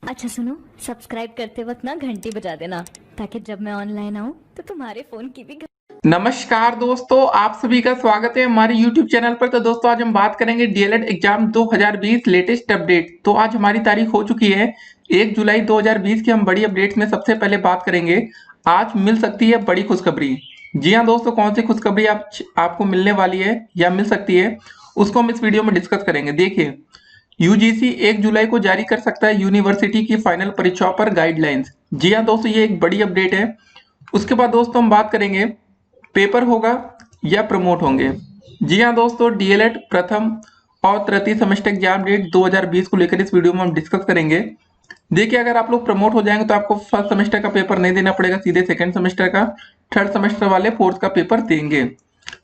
अच्छा सुनो, सब्सक्राइब करते वक्त ना घंटी बजा देना ताकि जब मैं ऑनलाइन आऊँ तो तुम्हारे फोन की भी नमस्कार दोस्तों, आप सभी का स्वागत है हमारे YouTube चैनल पर। तो दोस्तों आज हम बात करेंगे डीएलएड एग्जाम 2020 लेटेस्ट अपडेट। तो आज हमारी तारीख हो चुकी है 1 जुलाई 2020 की। हम बड़ी अपडेट्स में सबसे पहले बात करेंगे। आज मिल सकती है बड़ी खुशखबरी। जी हाँ दोस्तों, कौन सी खुशखबरी आपको मिलने वाली है या मिल सकती है, उसको हम इस वीडियो में डिस्कस करेंगे। देखिए, यूजीसी 1 जुलाई को जारी कर सकता है यूनिवर्सिटी की फाइनल परीक्षाओं पर गाइडलाइंस। जी हाँ दोस्तों, ये एक बड़ी अपडेट है। उसके बाद दोस्तों हम बात करेंगे पेपर होगा या प्रमोट होंगे। जी हाँ दोस्तों, डीएलएड प्रथम और तृतीय सेमेस्टर एग्जाम डेट 2020 को लेकर इस वीडियो में हम डिस्कस करेंगे। देखिए, अगर आप लोग प्रमोट हो जाएंगे तो आपको फर्स्ट सेमेस्टर का पेपर नहीं देना पड़ेगा, सीधे सेकंड सेमेस्टर का, थर्ड सेमेस्टर वाले फोर्थ का पेपर देंगे।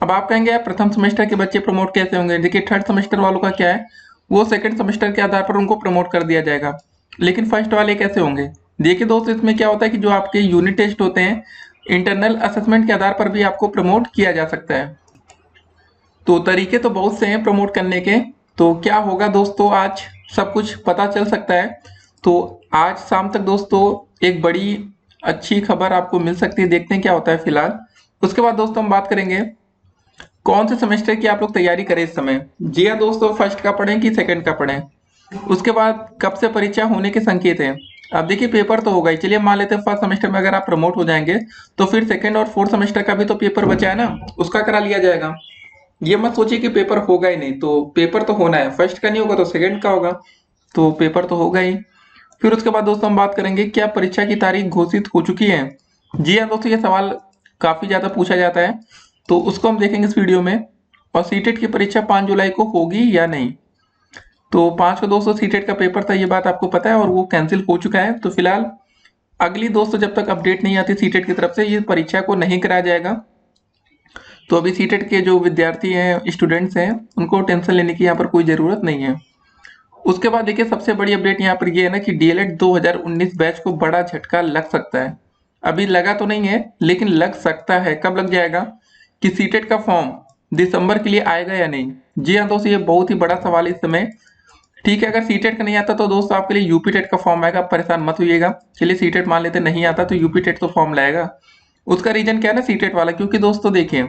अब आप कहेंगे यार प्रथम सेमेस्टर के बच्चे प्रमोट कैसे होंगे। देखिए, थर्ड सेमेस्टर वालों का क्या है, वो सेकंड सेमेस्टर के आधार पर उनको प्रमोट कर दिया जाएगा, लेकिन फर्स्ट वाले कैसे होंगे। देखिए दोस्तों, इसमें क्या होता है कि जो आपके यूनिट टेस्ट होते हैं, इंटरनल असेसमेंट के आधार पर भी आपको प्रमोट किया जा सकता है। तो तरीके तो बहुत से हैं प्रमोट करने के। तो क्या होगा दोस्तों, आज सब कुछ पता चल सकता है। तो आज शाम तक दोस्तों एक बड़ी अच्छी खबर आपको मिल सकती है, देखते हैं क्या होता है फिलहाल। उसके बाद दोस्तों हम बात करेंगे कौन से सेमेस्टर की आप लोग तैयारी करें इस समय। जी हाँ दोस्तों, फर्स्ट का पढ़ें कि सेकंड का पढ़ें। उसके बाद कब से परीक्षा होने के संकेत हैं। अब देखिए, पेपर तो होगा ही। चलिए मान लेते हैं फर्स्ट सेमेस्टर में अगर आप प्रमोट हो जाएंगे तो फिर सेकंड और फोर्थ सेमेस्टर का भी तो पेपर बचा है ना, उसका करा लिया जाएगा। ये मत सोचिए कि पेपर होगा ही नहीं, तो पेपर तो होना है। फर्स्ट का नहीं होगा तो सेकंड का होगा, तो पेपर तो होगा ही। फिर उसके बाद दोस्तों हम बात करेंगे क्या परीक्षा की तारीख घोषित हो चुकी है। जी हाँ दोस्तों, ये सवाल काफी ज्यादा पूछा जाता है, तो उसको हम देखेंगे इस वीडियो में। और सीटेट की परीक्षा 5 जुलाई को होगी या नहीं। तो 5 को दोस्तों सीटेट का पेपर था, ये बात आपको पता है, और वो कैंसिल हो चुका है। तो फिलहाल अगली दोस्तों जब तक अपडेट नहीं आती सीटेट की तरफ से, ये परीक्षा को नहीं कराया जाएगा। तो अभी सीटेट के जो विद्यार्थी हैं, स्टूडेंट्स हैं, उनको टेंशन लेने की यहाँ पर कोई जरूरत नहीं है। उसके बाद देखिए, सबसे बड़ी अपडेट यहाँ पर ये है ना कि डीएलएड 2019 बैच को बड़ा झटका लग सकता है। अभी लगा तो नहीं है, लेकिन लग सकता है। कब लग जाएगा कि सीटेट का फॉर्म दिसंबर के लिए आएगा या नहीं। जी हाँ दोस्तों, ये बहुत ही बड़ा सवाल है इस समय। ठीक है, अगर सीटेट का नहीं आता तो दोस्तों आपके लिए यूपी टेट का फॉर्म आएगा, आप परेशान मत होइएगा। चलिए सीटेट मान लेते नहीं आता तो यूपी टेट तो फॉर्म लाएगा। उसका रीजन क्या है ना सीटेट वाला, क्योंकि दोस्तों देखिए,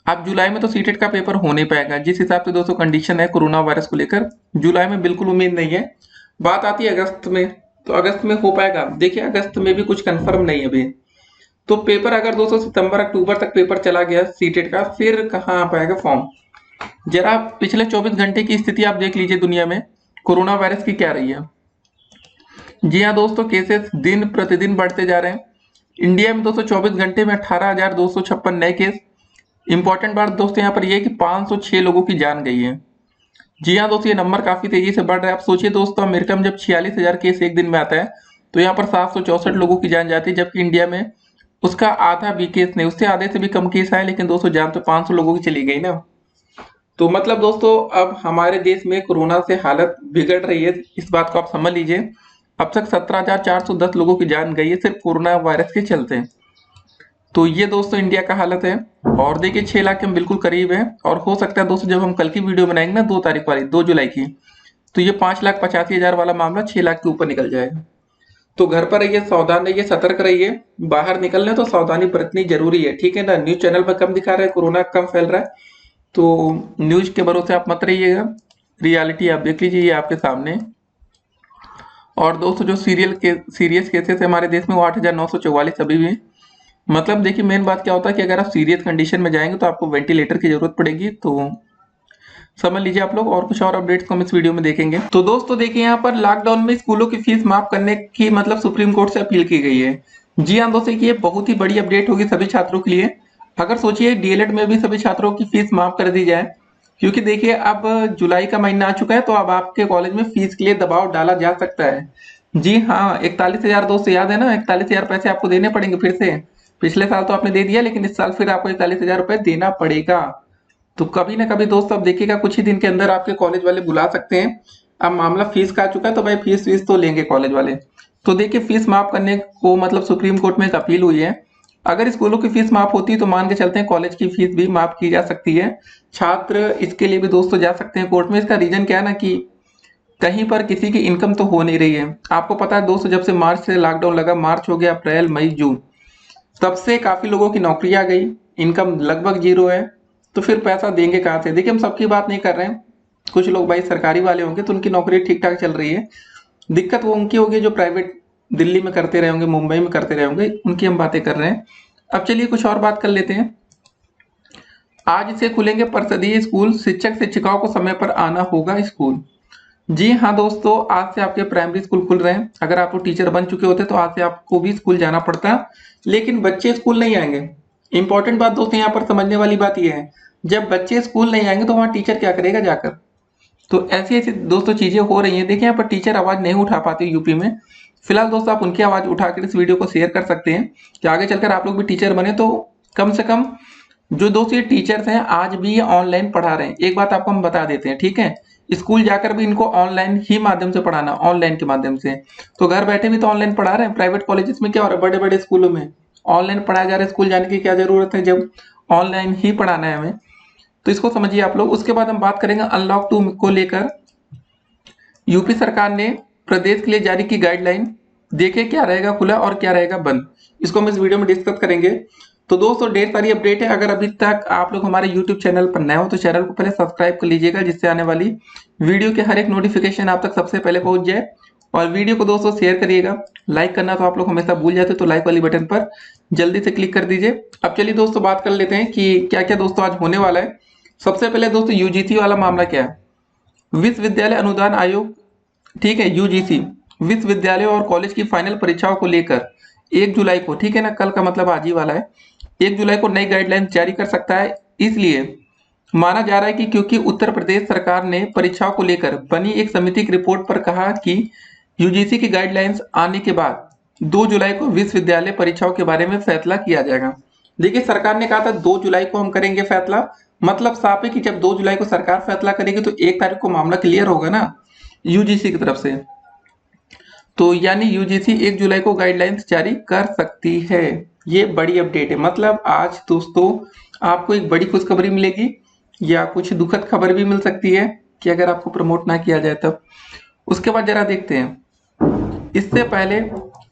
अब जुलाई में तो सीटेट का पेपर हो नहीं पाएगा। जिस हिसाब से दोस्तों कंडीशन है कोरोना वायरस को लेकर, जुलाई में बिल्कुल उम्मीद नहीं है। बात आती है अगस्त में, तो अगस्त में हो पाएगा। देखिए, अगस्त में भी कुछ कंफर्म नहीं है अभी। तो पेपर अगर दोस्तों सितंबर अक्टूबर तक पेपर चला गया सीटेट का, फिर कहाँ आ पाएगा फॉर्म। जरा पिछले 24 घंटे की स्थिति आप देख लीजिए दुनिया में कोरोना वायरस की क्या रही है। जी हाँ दोस्तों, केसेस दिन प्रतिदिन बढ़ते जा रहे हैं। इंडिया में दोस्तों 24 घंटे में 18,256 नए केस। इंपॉर्टेंट बात दोस्तों यहाँ पर यह है कि 506 लोगों की जान गई है। जी हाँ दोस्तों, ये नंबर काफी तेजी से बढ़ रहा है। आप सोचिए दोस्तों, अमेरिका में जब 46,000 केस एक दिन में आता है, तो यहाँ पर 764 लोगों की जान जाती है, जबकि इंडिया में उसका आधा भी केस नहीं, उससे आधे से भी कम केस आए, लेकिन दोस्तों जान तो 500 लोगों की चली गई ना। तो मतलब दोस्तों अब हमारे देश में कोरोना से हालत बिगड़ रही है, इस बात को आप समझ लीजिए। अब तक 17,410 लोगों की जान गई है सिर्फ कोरोना वायरस के चलते। तो ये दोस्तों इंडिया का हालत है। और देखिए 6 लाख के हम बिल्कुल करीब है, और हो सकता है दोस्तों जब हम कल की वीडियो बनाएंगे ना 2 तारीख वाली, 2 जुलाई की, तो ये 5,85,000 वाला मामला 6 लाख के ऊपर निकल जाएगा। तो घर पर रहिए, सावधान रहिए, सतर्क रहिए। बाहर निकलने तो सावधानी बरतनी जरूरी है, ठीक है ना। न्यूज चैनल पर कम दिखा रहे हैं, कोरोना कम फैल रहा है, तो न्यूज के भरोसे आप मत रहिएगा। रियलिटी आप देख लीजिए, ये आपके सामने। और दोस्तों जो सीरियस केसेस है हमारे देश में, वो 8,944 अभी भी। मतलब देखिए, मेन बात क्या होता है कि अगर आप सीरियस कंडीशन में जाएंगे तो आपको वेंटिलेटर की जरूरत पड़ेगी। तो समझ लीजिए आप लोग। और कुछ और अपडेट्स को हम इस वीडियो में देखेंगे। तो दोस्तों देखिए, यहाँ पर लॉकडाउन में स्कूलों की फीस माफ करने की मतलब सुप्रीम कोर्ट से अपील की गई है। जी हाँ दोस्तों, ये बहुत ही बड़ी अपडेट होगी सभी छात्रों के लिए। अगर सोचिए डीएलएड में भी सभी छात्रों की फीस माफ कर दी जाए, क्योंकि देखिए अब जुलाई का महीना आ चुका है, तो अब आपके कॉलेज में फीस के लिए दबाव डाला जा सकता है। जी हाँ, 41,000 दोस्त याद है ना, 41,000 पैसे आपको देने पड़ेंगे फिर से। पिछले साल तो आपने दे दिया, लेकिन इस साल फिर आपको 41,000 रुपए देना पड़ेगा। तो कभी ना कभी दोस्त अब देखिएगा, कुछ ही दिन के अंदर आपके कॉलेज वाले बुला सकते हैं। अब मामला फीस का आ चुका है, तो भाई फीस तो लेंगे कॉलेज वाले। तो देखिए, फीस माफ करने को मतलब सुप्रीम कोर्ट में एक अपील हुई है। अगर स्कूलों की फीस माफ होती है तो मान के चलते हैं कॉलेज की फीस भी माफ की जा सकती है। छात्र इसके लिए भी दोस्तों जा सकते हैं कोर्ट में। इसका रीजन क्या है ना कि कहीं पर किसी की इनकम तो हो नहीं रही है। आपको पता है दोस्तों, जब से मार्च से लॉकडाउन लगा, मार्च हो गया, अप्रैल, मई, जून, तब से काफी लोगों की नौकरी आ गई, इनकम लगभग जीरो है। तो फिर पैसा देंगे कहाँ से? देखिए, हम सबकी बात नहीं कर रहे हैं, कुछ लोग भाई सरकारी वाले होंगे तो उनकी नौकरी ठीक ठाक चल रही है। दिक्कत वो उनकी होगी जो प्राइवेट दिल्ली में करते रहे होंगे, मुंबई में करते रहे होंगे, उनकी हम बातें कर रहे हैं। अब चलिए कुछ और बात कर लेते हैं। आज से खुलेंगे परिषदीय स्कूल, शिक्षक शिक्षिकाओं को समय पर आना होगा स्कूल। जी हाँ दोस्तों, आज से आपके प्राइमरी स्कूल खुल रहे हैं। अगर आप टीचर बन चुके होते तो आज से आपको भी स्कूल जाना पड़ता, लेकिन बच्चे स्कूल नहीं आएंगे। इंपॉर्टेंट बात दोस्तों यहाँ पर समझने वाली बात यह है, जब बच्चे स्कूल नहीं आएंगे तो वहाँ टीचर क्या करेगा जाकर? तो ऐसी ऐसी दोस्तों चीजें हो रही हैं। देखिए यहाँ पर टीचर आवाज नहीं उठा पाते यूपी में। फिलहाल दोस्तों आप उनकी आवाज उठाकर इस वीडियो को शेयर कर सकते हैं कि आगे चलकर आप लोग भी टीचर बने तो कम से कम जो दोस्तों ये टीचर्स हैं आज भी ये ऑनलाइन पढ़ा रहे हैं। एक बात आपको हम बता देते हैं, ठीक है, स्कूल जाकर भी इनको ऑनलाइन ही माध्यम से पढ़ाना, ऑनलाइन के माध्यम से। तो घर बैठे भी तो ऑनलाइन पढ़ा रहे हैं। प्राइवेट कॉलेजेस में क्या हो रहा है, बड़े बड़े स्कूलों में ऑनलाइन पढ़ाया जा रहा है। स्कूल जाने की क्या जरूरत है जब ऑनलाइन ही पढ़ाना है हमें? तो इसको समझिए आप लोग। उसके बाद हम बात करेंगे अनलॉक 2 को लेकर। यूपी सरकार ने प्रदेश के लिए जारी की गाइडलाइन, देखे क्या रहेगा खुला और क्या रहेगा बंद, इसको हम इस वीडियो में डिस्कस करेंगे। तो दोस्तों ढेर सारी अपडेट है। अगर अभी तक आप लोग हमारे यूट्यूब चैनल पर नए हो तो चैनल को पहले सब्सक्राइब कर लीजिएगा, जिससे आने वाली वीडियो के हर एक नोटिफिकेशन आप तक सबसे पहले पहुंच जाए। और वीडियो को दोस्तों शेयर करिएगा। लाइक करना तो आप लोग हमेशा भूल जाते, तो लाइक वाली बटन पर जल्दी से क्लिक कर दीजिए। अब चलिए दोस्तों बात कर लेते हैं कि क्या क्या दोस्तों आज होने वाला है। सबसे पहले दोस्तों यूजीसी वाला मामला क्या है। विश्वविद्यालय अनुदान आयोग, ठीक है, यूजीसी विश्वविद्यालय और कॉलेज की फाइनल परीक्षाओं को लेकर 1 जुलाई को, ठीक है ना, कल का मतलब आज ही वाला है, 1 जुलाई को नई गाइडलाइंस जारी कर सकता है। इसलिए माना जा रहा है कि क्योंकि उत्तर प्रदेश सरकार ने परीक्षाओं को लेकर बनी एक समिति की रिपोर्ट पर कहा कि यूजीसी की गाइडलाइंस आने के बाद 2 जुलाई को विश्वविद्यालय परीक्षाओं के बारे में फैसला किया जाएगा। देखिए सरकार ने कहा था 2 जुलाई को हम करेंगे फैसला, मतलब साफ है कि जब 2 जुलाई को सरकार फैसला करेगी तो 1 तारीख को मामला क्लियर होगा ना यूजीसी की तरफ से। तो यानी यूजीसी 1 जुलाई को गाइडलाइंस जारी कर सकती है। ये बड़ी अपडेट है। मतलब आज दोस्तों आपको एक बड़ी खुशखबरी मिलेगी या कुछ दुखद खबर भी मिल सकती है कि अगर आपको प्रमोट ना किया जाए तब। उसके बाद जरा देखते हैं, इससे पहले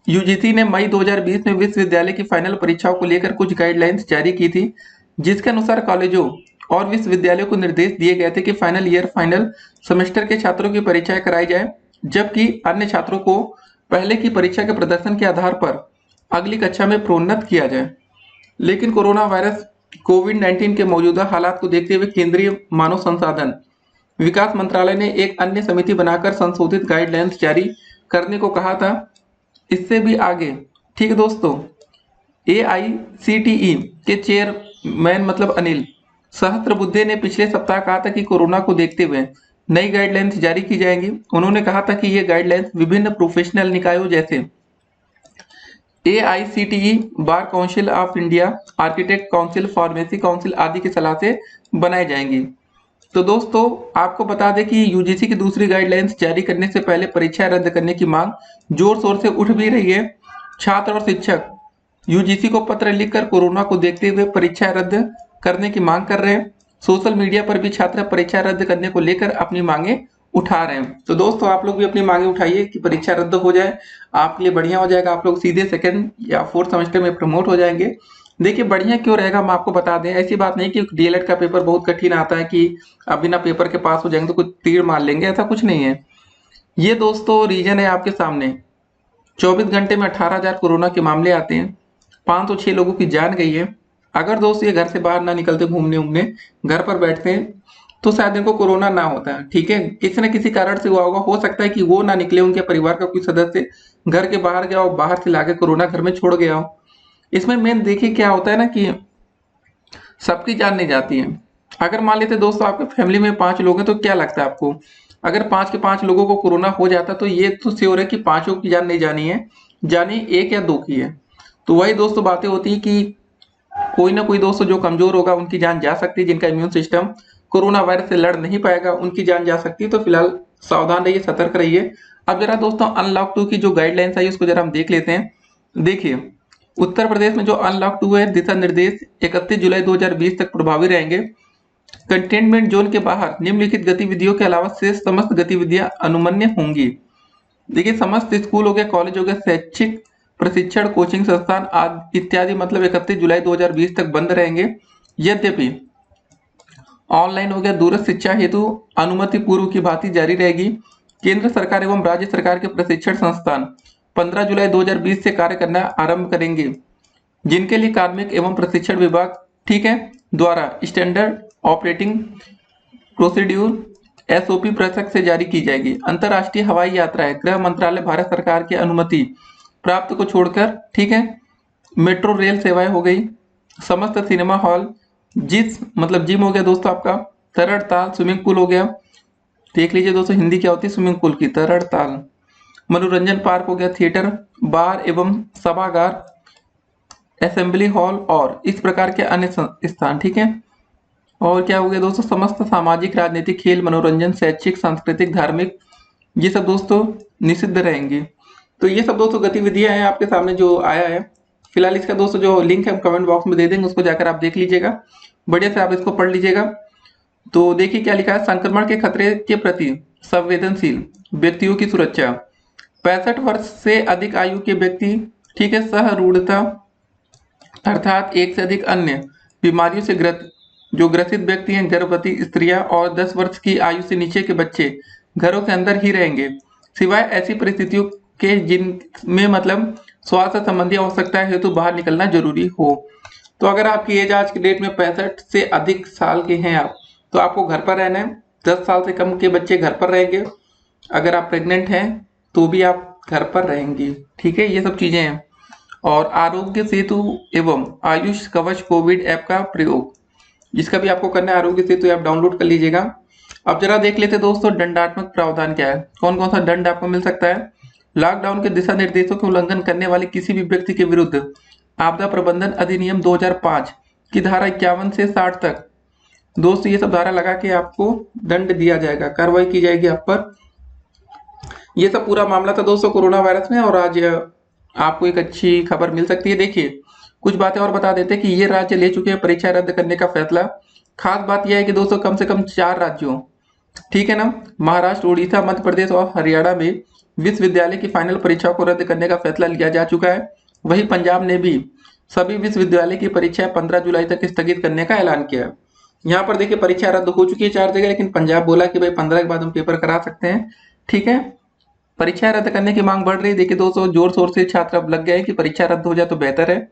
यूजीसी ने मई 2020 में विश्वविद्यालय की फाइनल परीक्षाओं को लेकर कुछ गाइडलाइंस जारी की थी, जिसके अनुसार कॉलेजों और विश्वविद्यालयों को निर्देश दिए गए थे कि फाइनल ईयर, फाइनल सेमेस्टर के छात्रों की परीक्षाएं कराई जाए, जबकि अन्य छात्रों को पहले की परीक्षा के प्रदर्शन के आधार पर अगली कक्षा में प्रोन्नत किया जाए। लेकिन कोरोना वायरस कोविड-19 के मौजूदा हालात को देखते हुए केंद्रीय मानव संसाधन विकास मंत्रालय ने एक अन्य समिति बनाकर संशोधित गाइडलाइंस जारी करने को कहा था। इससे भी आगे, ठीक है दोस्तों, AICTE के चेयरमैन मतलब अनिल सहस्त्रबुद्धे ने पिछले सप्ताह कहा था कि कोरोना को देखते हुए नई गाइडलाइंस जारी की जाएंगी। उन्होंने कहा था कि ये गाइडलाइंस विभिन्न प्रोफेशनल निकायों जैसे AICTE, bar council of India, architect council, pharmacy council आदि की सलाह से बनाई जाएंगी। तो दोस्तों आपको बता दें कि यूजीसी की दूसरी गाइडलाइंस जारी करने से पहले परीक्षाएं रद्द करने की मांग जोर शोर से उठ भी रही है। छात्र और शिक्षक यूजीसी को पत्र लिखकर कोरोना को देखते हुए परीक्षाएं रद्द करने की मांग कर रहे हैं। सोशल मीडिया पर भी छात्र परीक्षा रद्द करने को लेकर अपनी मांगे उठा रहे हैं। तो दोस्तों आप लोग भी अपनी मांगे उठाइए कि परीक्षा रद्द हो जाए, आपके लिए बढ़िया हो जाएगा। आप लोग सीधे 2nd या 4th सेमेस्टर में प्रमोट हो जाएंगे। देखिए बढ़िया क्यों रहेगा, हम आपको बता दें, ऐसी बात नहीं कि डीएलएड का पेपर बहुत कठिन आता है कि आप बिना पेपर के पास हो जाएंगे तो कुछ तीर मार लेंगे, ऐसा कुछ नहीं है। ये दोस्तों रीजन है आपके सामने। 24 घंटे में 18,000 कोरोना के मामले आते हैं, 506 लोगों की जान गई है। अगर दोस्त ये घर से बाहर ना निकलते, घूमने उमने, घर पर बैठते हैं तो शायद इनको कोरोना ना होता है, ठीक है, किसी न किसी कारण से हुआ होगा। हो सकता है कि वो ना निकले, उनके परिवार का कोई सदस्य घर के बाहर गया हो, बाहर से लाके कोरोना घर में छोड़ गया हो। इसमें मेन देखिए क्या होता है ना कि सबकी जान नहीं जाती है। अगर मान लेते दोस्तों आपके फैमिली में 5 लोग हैं तो क्या लगता है आपको, अगर 5 के 5 लोगों को कोरोना हो जाता तो ये तो श्योर है कि 5 की जान नहीं जानी है, जानी 1 या 2 की है। तो वही दोस्तों बातें होती है कि कोई ना कोई दोस्तों जो कमजोर होगा उनकी जान जा सकती है, जिनका इम्यून सिस्टम कोरोना वायरस से लड़ नहीं पाएगा उनकी जान जा सकती है। तो फिलहाल सावधान रहिए, सतर्क रहिए। अब जरा दोस्तों अनलॉक 2 की जो गाइडलाइंस आई उसको जरा हम देख लेते हैं। देखिए उत्तर प्रदेश में जो अनलॉक 2 है, दिशा निर्देश 31 जुलाई 2020 तक प्रभावी रहेंगे। कंटेनमेंट जोन के बाहर निम्नलिखित गतिविधियों के अलावा शेष समस्त गतिविधियां अनुमन्य होंगी। देखिए समस्त स्कूल हो गया, कॉलेज हो गया, शैक्षिक प्रशिक्षण कोचिंग संस्थान आदि इत्यादि मतलब 31 जुलाई 2020 तक बंद रहेंगे। यद्यपि ऑनलाइन हो गया, दूरस्थ शिक्षा हेतु अनुमति पूर्व की भांति जारी रहेगी। केंद्र सरकार एवं राज्य सरकार के प्रशिक्षण संस्थान 15 जुलाई 2020 से कार्य करना आरंभ करेंगे, जिनके लिए कार्मिक एवं प्रशिक्षण विभाग ठीक है द्वारा स्टैंडर्ड ऑपरेटिंग प्रोसीड्यूर एसओपी पृथक से जारी की जाएगी। अंतर्राष्ट्रीय हवाई यात्राएं गृह मंत्रालय भारत सरकार की अनुमति प्राप्त को छोड़कर ठीक है मेट्रो रेल सेवाएं हो गई, समस्त सिनेमा हॉल, जिम हो गया दोस्तों आपका, तरड़ ताल स्विमिंग पूल हो गया, देख लीजिए दोस्तों हिंदी क्या होती है स्विमिंग पूल की, तरड़ ताल, मनोरंजन पार्क हो गया, थिएटर, बार एवं सभागार, असेंबली हॉल और इस प्रकार के अन्य स्थान ठीक है। और क्या हो गया दोस्तों, समस्त सामाजिक राजनीतिक खेल मनोरंजन शैक्षिक सांस्कृतिक धार्मिक ये सब दोस्तों निषिद्ध रहेंगे। तो ये सब दोस्तों गतिविधियां हैं आपके सामने जो आया है। फिलहाल इसका दोस्तों जो लिंक है हम कमेंट बॉक्स में दे देंगे, उसको जाकर आप देख लीजिएगा, बढ़िया से आप इसको पढ़ लीजिएगा। तो देखिए क्या लिखा है, संक्रमण के खतरे के प्रति संवेदनशील व्यक्तियों की सुरक्षा, 65 वर्ष से अधिक आयु के व्यक्ति ठीक है, सहरूढ़ता अर्थात एक से अधिक अन्य बीमारियों से ग्रसित व्यक्ति हैं, गर्भवती स्त्रियां और 10 वर्ष की आयु से नीचे के बच्चे घरों के अंदर ही रहेंगे, सिवाय ऐसी परिस्थितियों के जिनमें मतलब स्वास्थ्य संबंधी आवश्यकता हेतु बाहर निकलना जरूरी हो। तो अगर आपकी एज आज की डेट में 65 से अधिक साल के हैं आप, तो आपको घर पर रहना है। 10 साल से कम के बच्चे घर पर रहेंगे, अगर आप प्रेग्नेंट हैं तो भी आप घर पर रहेंगी ठीक है, ये सब चीजें हैं। और आरोग्य सेतु एवं आयुष कवच कोविड ऐप का प्रयोग, जिसका भी आपको करना है आरोग्य सेतु ऐप डाउनलोड कर लीजिएगा। अब जरा देख लेते दोस्तों दंडात्मक प्रावधान क्या है, कौन कौन सा दंड आपको मिल सकता है। लॉकडाउन के दिशा निर्देशों के उल्लंघन करने वाले किसी भी व्यक्ति के विरुद्ध आपदा प्रबंधन अधिनियम 2005 की धारा 51 से 60 तक दोस्तों ये सब धारा लगा के आपको दंड दिया जाएगा, कार्रवाई की जाएगी आप पर। ये सब पूरा मामला था दोस्तों कोरोना वायरस में, और आज आपको एक अच्छी खबर मिल सकती है। देखिए कुछ बातें और बता देते हैं कि ये राज्य ले चुके हैं परीक्षा रद्द करने का फैसला। खास बात यह है कि दोस्तों कम से कम 4 राज्यों ठीक है ना, महाराष्ट्र, उड़ीसा, मध्य प्रदेश और हरियाणा में विश्वविद्यालय की फाइनल परीक्षाओं को रद्द करने का फैसला लिया जा चुका है। वहीं पंजाब ने भी सभी विश्वविद्यालय की परीक्षाएं 15 जुलाई तक स्थगित करने का ऐलान किया है। यहाँ पर देखिए परीक्षा रद्द हो चुकी है 4 जगह, लेकिन पंजाब बोला कि भाई 15 के बाद हम पेपर करा सकते हैं ठीक है। परीक्षा रद्द करने की मांग बढ़ रही है। देखिए दोस्तों जोर शोर से छात्र अब लग गए कि परीक्षा रद्द हो जाए तो बेहतर है।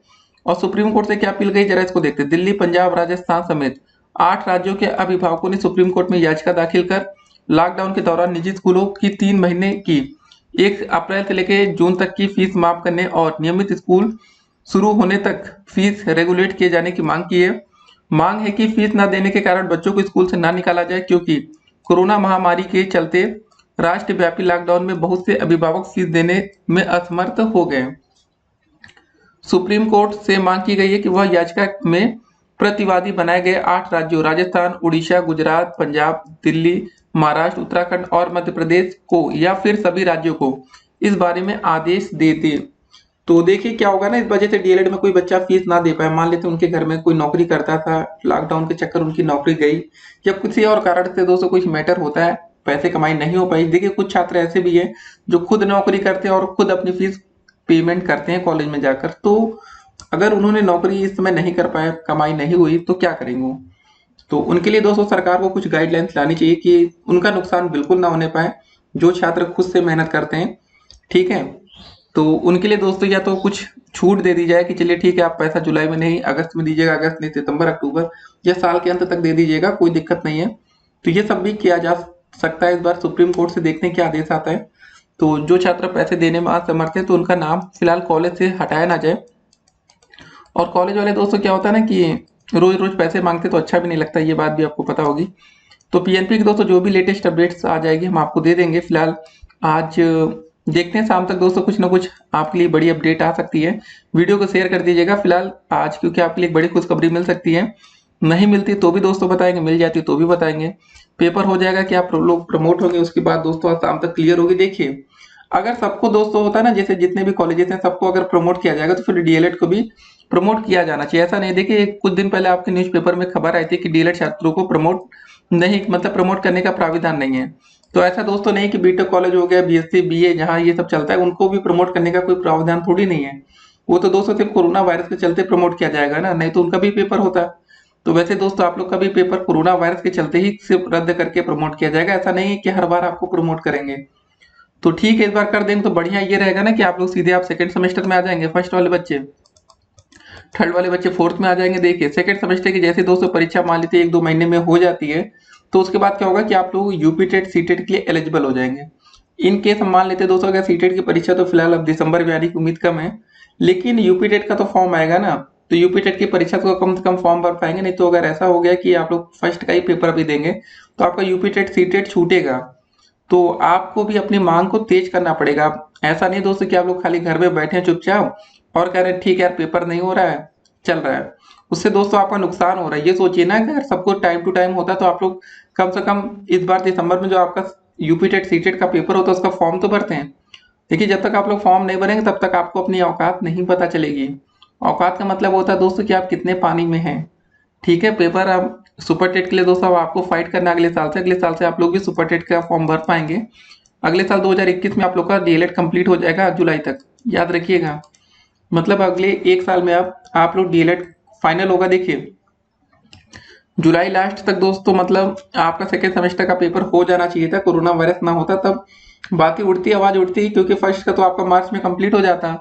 और सुप्रीम कोर्ट से क्या अपील गई जरा इसको देखते हैं। दिल्ली, पंजाब, राजस्थान समेत 8 राज्यों के अभिभावकों ने सुप्रीम कोर्ट में याचिका दाखिल कर लॉकडाउन के दौरान निजी स्कूलों की 3 महीने की 1 अप्रैल से लेकर जून तक की फीस माफ करने और नियमित स्कूल शुरू होने तक फीस रेगुलेट किए जाने की मांग की है। मांग है कि फीस न देने के कारण बच्चों को स्कूल से ना निकाला जाए, क्योंकि कोरोना महामारी के चलते राष्ट्रव्यापी लॉकडाउन में बहुत से अभिभावक फीस देने में असमर्थ हो गए। सुप्रीम कोर्ट से मांग की गई है कि वह याचिका में प्रतिवादी बनाए गए 8 राज्यों राजस्थान, उड़ीसा, गुजरात, पंजाब, दिल्ली, महाराष्ट्र, उत्तराखंड और मध्य प्रदेश को या फिर सभी राज्यों को इस बारे में आदेश देते। तो देखिए क्या होगा ना, इस वजह से डीएलएड में कोई बच्चा फीस ना दे पाए, मान लेते उनके घर में कोई नौकरी करता था, लॉकडाउन के चक्कर उनकी नौकरी गई या किसी और कारण से दोस्तों कुछ मैटर होता है, पैसे कमाई नहीं हो पाई। देखिए कुछ छात्र ऐसे भी हैं जो खुद नौकरी करते हैं और खुद अपनी फीस पेमेंट करते हैं कॉलेज में जाकर। तो अगर उन्होंने नौकरी इस समय नहीं कर पाए, कमाई नहीं हुई तो क्या करेंगे। तो उनके लिए दोस्तों सरकार को कुछ गाइडलाइंस लानी चाहिए कि उनका नुकसान बिल्कुल ना होने पाए, जो छात्र खुद से मेहनत करते हैं ठीक है। तो उनके लिए दोस्तों या तो कुछ छूट दे दी जाए कि चलिए ठीक है आप पैसा जुलाई में नहीं अगस्त में दीजिएगा, अगस्त नहीं सितंबर, अक्टूबर या साल के अंत तक दे दीजिएगा, कोई दिक्कत नहीं है। तो ये सब भी किया जा सकता है। इस बार सुप्रीम कोर्ट से देखते हैं क्या आदेश आता है। तो जो छात्र पैसे देने में असमर्थ है तो उनका नाम फिलहाल कॉलेज से हटाया ना जाए। और कॉलेज वाले दोस्तों क्या होता है ना कि रोज रोज पैसे मांगते तो अच्छा भी नहीं लगता, ये बात भी आपको पता होगी। तो पीएनपी की दोस्तों जो भी लेटेस्ट अपडेट्स आ जाएगी हम आपको दे देंगे। फिलहाल आज देखते हैं शाम तक दोस्तों कुछ ना कुछ आपके लिए बड़ी अपडेट आ सकती है। वीडियो को शेयर कर दीजिएगा फिलहाल आज, क्योंकि आपके लिए एक बड़ी खुशखबरी मिल सकती है। नहीं मिलती तो भी दोस्तों बताएंगे, मिल जाती तो भी बताएंगे। पेपर हो जाएगा कि आप लोग प्रमोट होंगे, उसके बाद दोस्तों आज शाम तक क्लियर होगी। देखिए अगर सबको दोस्तों होता है ना, जैसे जितने भी कॉलेजेस हैं सबको अगर प्रमोट किया जाएगा तो फिर डीएलएड को भी प्रमोट किया जाना चाहिए। ऐसा नहीं, देखिए कुछ दिन पहले आपके न्यूज़पेपर में खबर आई थी कि डीएलएड छात्रों को प्रमोट नहीं, मतलब प्रमोट करने का प्राविधान नहीं है। तो ऐसा दोस्तों नहीं कि बीटेक कॉलेज हो गया, बीएससी बीए जहाँ ये सब चलता है उनको भी प्रमोट करने का कोई प्रावधान थोड़ी नहीं है। वो तो दोस्तों सिर्फ कोरोना वायरस के चलते प्रमोट किया जाएगा ना, नहीं तो उनका भी पेपर होता। तो वैसे दोस्तों आप लोग का भी पेपर कोरोना वायरस के चलते ही सिर्फ रद्द करके प्रमोट किया जाएगा, ऐसा नहीं है कि हर बार आपको प्रमोट करेंगे। तो ठीक है, इस बार कर देंगे तो बढ़िया ये रहेगा ना कि आप लोग सीधे आप सेकंड सेमेस्टर में आ जाएंगे, फर्स्ट वाले बच्चे थर्ड वाले बच्चे फोर्थ में आ जाएंगे। देखिए सेकंड सेमेस्टर की जैसे दोस्तों परीक्षा मान लीजिए 1-2 महीने में हो जाती है, तो उसके बाद क्या होगा कि आप लोग यूपी टेट सीटेट के लिए एलिजिबल हो जाएंगे। इन केस हम मान लेते हैं दोस्तों अगर सीटेट की परीक्षा तो फिलहाल अब दिसंबर में आने की उम्मीद कम है, लेकिन यूपी टेट का तो फॉर्म आएगा ना, तो यूपी टेट की परीक्षा तो कम से कम फॉर्म भर पाएंगे। नहीं तो अगर ऐसा हो गया कि आप लोग फर्स्ट का ही पेपर अभी देंगे तो आपका यूपी टेट सीटेट छूटेगा। तो आपको भी अपनी मांग को तेज करना पड़ेगा। ऐसा नहीं दोस्तों कि आप लोग खाली घर में बैठे हैं चुपचाप और कह रहे हैं ठीक है यार पेपर नहीं हो रहा है, चल रहा है। उससे दोस्तों आपका नुकसान हो रहा है। ये सोचिए ना कि अगर सबको टाइम टू टाइम होता तो आप लोग कम से कम इस बार दिसंबर में जो आपका यूपी टेट सीटेट का पेपर होता है उसका फॉर्म तो भरते हैं। देखिए जब तक आप लोग फॉर्म नहीं भरेंगे तब तक आपको अपनी औकात नहीं पता चलेगी। औकात का मतलब होता है दोस्तों कि आप कितने पानी में हैं। ठीक है, पेपर अब सुपर टेट के लिए दोस्तों अब आपको फाइट करना है अगले साल से आप लोग भी सुपर टेट का फॉर्म भर पाएंगे। अगले साल 2021 में आप लोग का डीएलएड कंप्लीट हो जाएगा जुलाई तक, याद रखिएगा। मतलब अगले एक साल में आप लोग डीएलएड फाइनल होगा। देखिए जुलाई लास्ट तक दोस्तों मतलब आपका सेकेंड सेमेस्टर का पेपर हो जाना चाहिए था, कोरोना वायरस ना होता तब बातें उड़ती आवाज उड़ती, क्योंकि फर्स्ट का तो आपका मार्च में कंप्लीट हो जाता,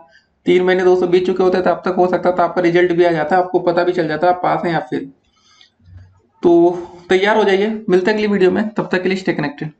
3 महीने दोस्तों बीत चुके होते तब तक हो सकता था आपका रिजल्ट भी आ जाता, आपको पता भी चल जाता आप पास हैं या फिर। तो तैयार हो जाइए, मिलते हैं अगली वीडियो में, तब तक के लिए स्टे कनेक्टेड।